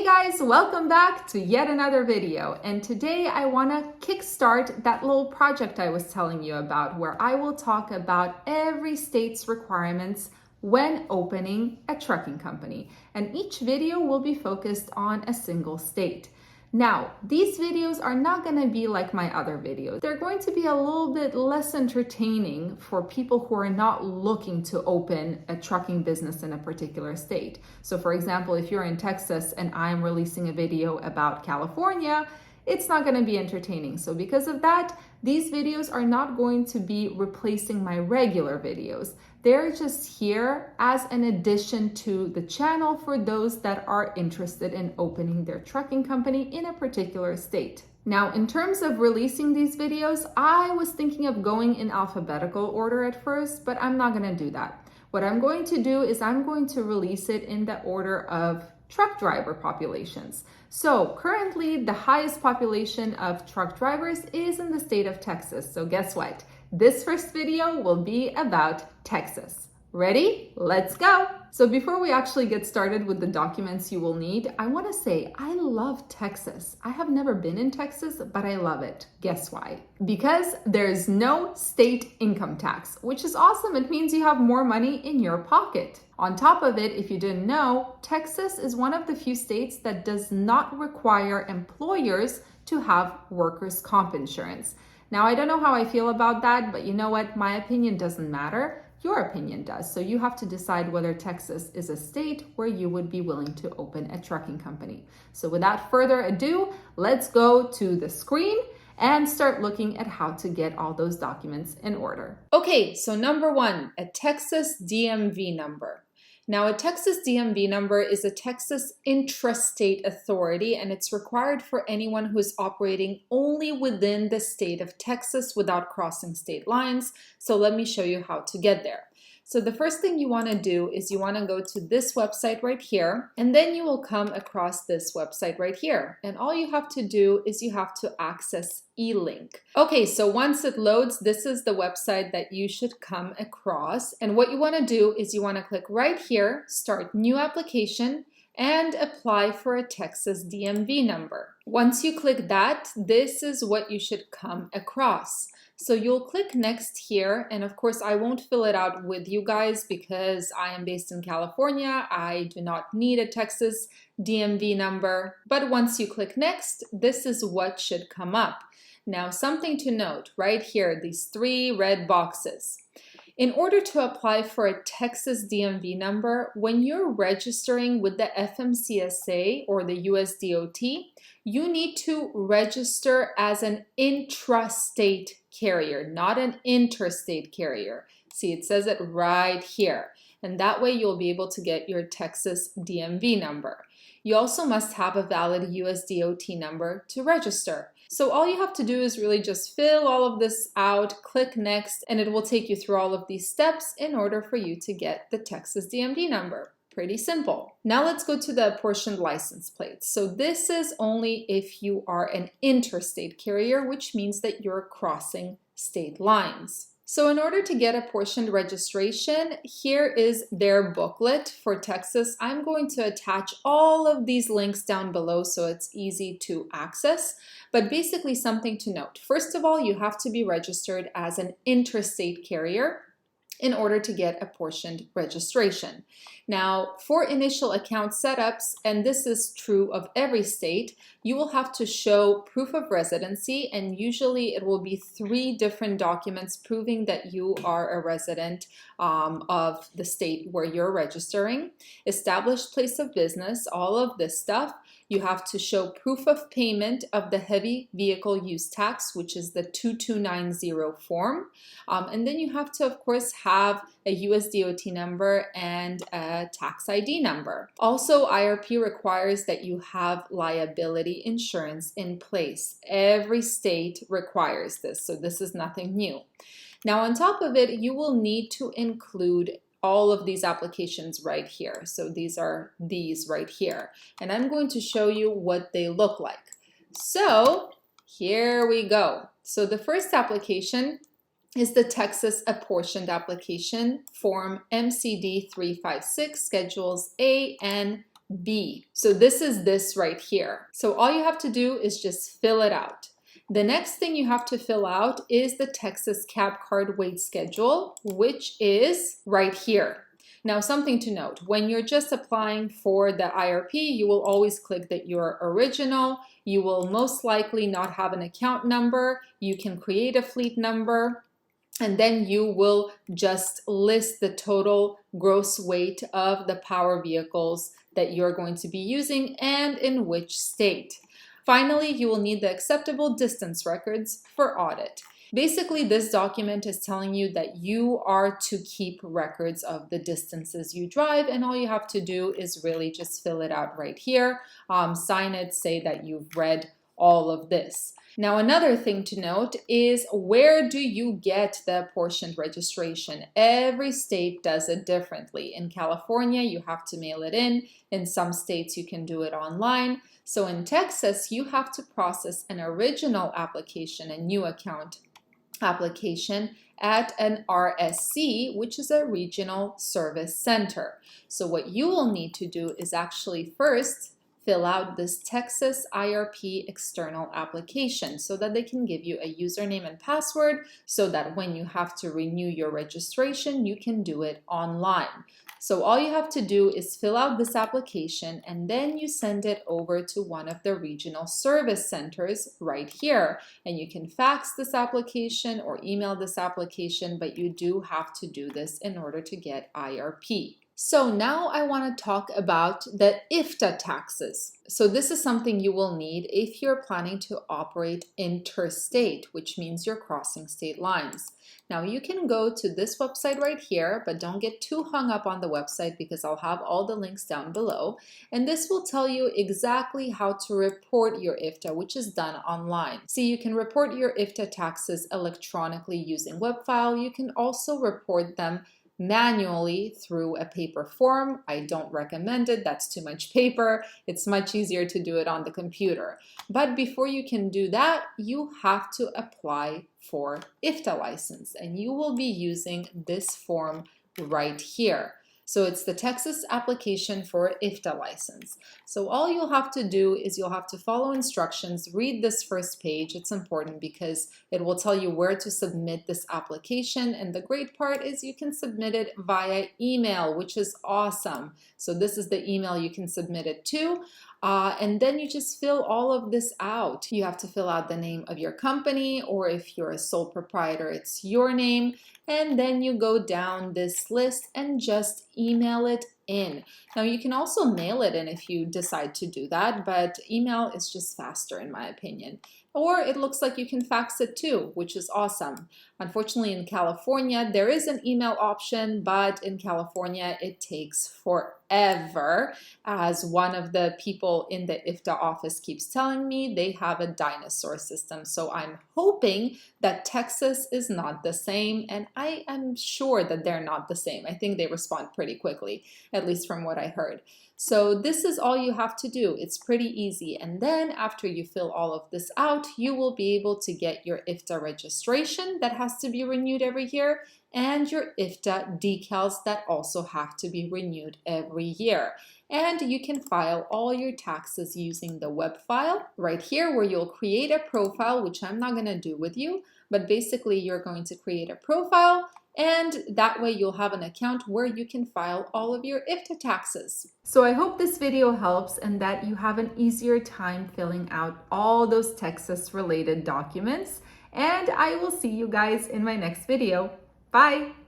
guys, welcome back to yet another video. And today I want to kickstart that little project I was telling you about, where I will talk about every state's requirements when opening a trucking company. And each video will be focused on a single state. Now, these videos are not going to be like my other videos. They're going to be a little bit less entertaining for people who are not looking to open a trucking business in a particular state. So for example, if you're in Texas and I'm releasing a video about California, it's not going to be entertaining. So because of that, these videos are not going to be replacing my regular videos. They're just here as an addition to the channel for those that are interested in opening their trucking company in a particular state. Now, in terms of releasing these videos, I was thinking of going in alphabetical order at first, but I'm not going to do that. What I'm going to do is I'm going to release it in the order of truck driver populations. So currently the highest population of truck drivers is in the state of Texas. So guess what? This first video will be about Texas. Ready? Let's go! So before we actually get started with the documents you will need, I want to say I love Texas. I have never been in Texas, but I love it. Guess why? Because there's no state income tax, which is awesome. It means you have more money in your pocket. On top of it, if you didn't know, Texas is one of the few states that does not require employers to have workers' comp insurance. Now, I don't know how I feel about that, but you know what? My opinion doesn't matter. Your opinion does. So you have to decide whether Texas is a state where you would be willing to open a trucking company. So without further ado, let's go to the screen and start looking at how to get all those documents in order. Okay, so number one, a Texas DMV number. Now, a Texas DMV number is a Texas intrastate authority, and it's required for anyone who is operating only within the state of Texas without crossing state lines. So let me show you how to get there. So the first thing you want to do is you want to go to this website right here, and then you will come across this website right here. And all you have to do is you have to access eLink. Okay, so once it loads, this is the website that you should come across. And what you want to do is you want to click right here, start new application, and apply for a Texas DMV number. Once you click that, this is what you should come across. So you'll click next here, and of course I won't fill it out with you guys because I am based in California. I do not need a Texas DMV number. But once you click next, this is what should come up. Now, something to note right here, these three red boxes. In order to apply for a Texas DMV number, when you're registering with the FMCSA or the USDOT, you need to register as an intrastate carrier, not an interstate carrier. See, it says it right here. And that way you'll be able to get your Texas DMV number. You also must have a valid USDOT number to register. So all you have to do is really just fill all of this out, click next, and it will take you through all of these steps in order for you to get the Texas DMV number. Pretty simple. Now let's go to the apportioned license plates. So this is only if you are an interstate carrier, which means that you're crossing state lines. So in order to get apportioned registration, here is their booklet for Texas. I'm going to attach all of these links down below so it's easy to access. But basically something to note. First of all, you have to be registered as an interstate carrier in order to get apportioned registration. Now, for initial account setups, and this is true of every state, you will have to show proof of residency, and usually it will be 3 different documents proving that you are a resident of the state where you're registering. Established place of business, all of this stuff. You have to show proof of payment of the heavy vehicle use tax, which is the 2290 form. And then you have to, of course, have a USDOT number and a tax ID number. Also, IRP requires that you have liability insurance in place. Every state requires this, so this is nothing new. Now, on top of it, you will need to include all of these applications right here. So these are these right here. And I'm going to show you what they look like. So here we go. So the first application is the Texas Apportioned Application Form MCD 356, Schedules A and B. So this is this right here. So all you have to do is just fill it out. The next thing you have to fill out is the Texas Cap Card Weight Schedule, which is right here. Now, something to note, when you're just applying for the IRP, you will always click that you're original. You will most likely not have an account number. You can create a fleet number, and then you will just list the total gross weight of the power vehicles that you're going to be using and in which state. Finally, you will need the acceptable distance records for audit. Basically, this document is telling you that you are to keep records of the distances you drive, and all you have to do is really just fill it out right here, sign it, say that you've read all of this. Now, another thing to note is, where do you get the apportioned registration? Every state does it differently. In California, you have to mail it in. In some states, you can do it online. So in Texas, you have to process an original application, a new account application, at an RSC, which is a regional service center. So what you will need to do is actually first fill out this Texas IRP external application so that they can give you a username and password so that when you have to renew your registration, you can do it online. So all you have to do is fill out this application and then you send it over to one of the regional service centers right here. And you can fax this application or email this application, but you do have to do this in order to get IRP. So now I want to talk about the Ifta taxes. So this is something you will need if you're planning to operate interstate, which means you're crossing state lines. Now you can go to this website right here, but don't get too hung up on the website because I'll have all the links down below. And this will tell you exactly how to report your Ifta, which is done online. See, you can report your Ifta taxes electronically using web file. You can also report them manually through a paper form. I don't recommend it. That's too much paper. It's much easier to do it on the computer. But before you can do that, you have to apply for Ifta license, and you will be using this form right here. So it's the Texas application for Ifta license. So all you'll have to do is you'll have to follow instructions, read this first page. It's important because it will tell you where to submit this application. And the great part is you can submit it via email, which is awesome. So this is the email you can submit it to. And then you just fill all of this out. You have to fill out the name of your company, or if you're a sole proprietor, it's your name. And then you go down this list and just email it in. Now you can also mail it in if you decide to do that, but email is just faster in my opinion. Or it looks like you can fax it too, which is awesome. Unfortunately, in California, there is an email option, but in California, it takes forever. As one of the people in the Ifta office keeps telling me, they have a dinosaur system. So I'm hoping that Texas is not the same, and I am sure that they're not the same. I think they respond pretty quickly, at least from what I heard. So this is all you have to do. It's pretty easy. And then after you fill all of this out, you will be able to get your Ifta registration that has to be renewed every year, and your Ifta decals that also have to be renewed every year. And you can file all your taxes using the web file right here, where you'll create a profile, which I'm not going to do with you, but basically you're going to create a profile, and that way you'll have an account where you can file all of your Ifta taxes. So I hope this video helps and that you have an easier time filling out all those Texas related documents. And I will see you guys in my next video. Bye!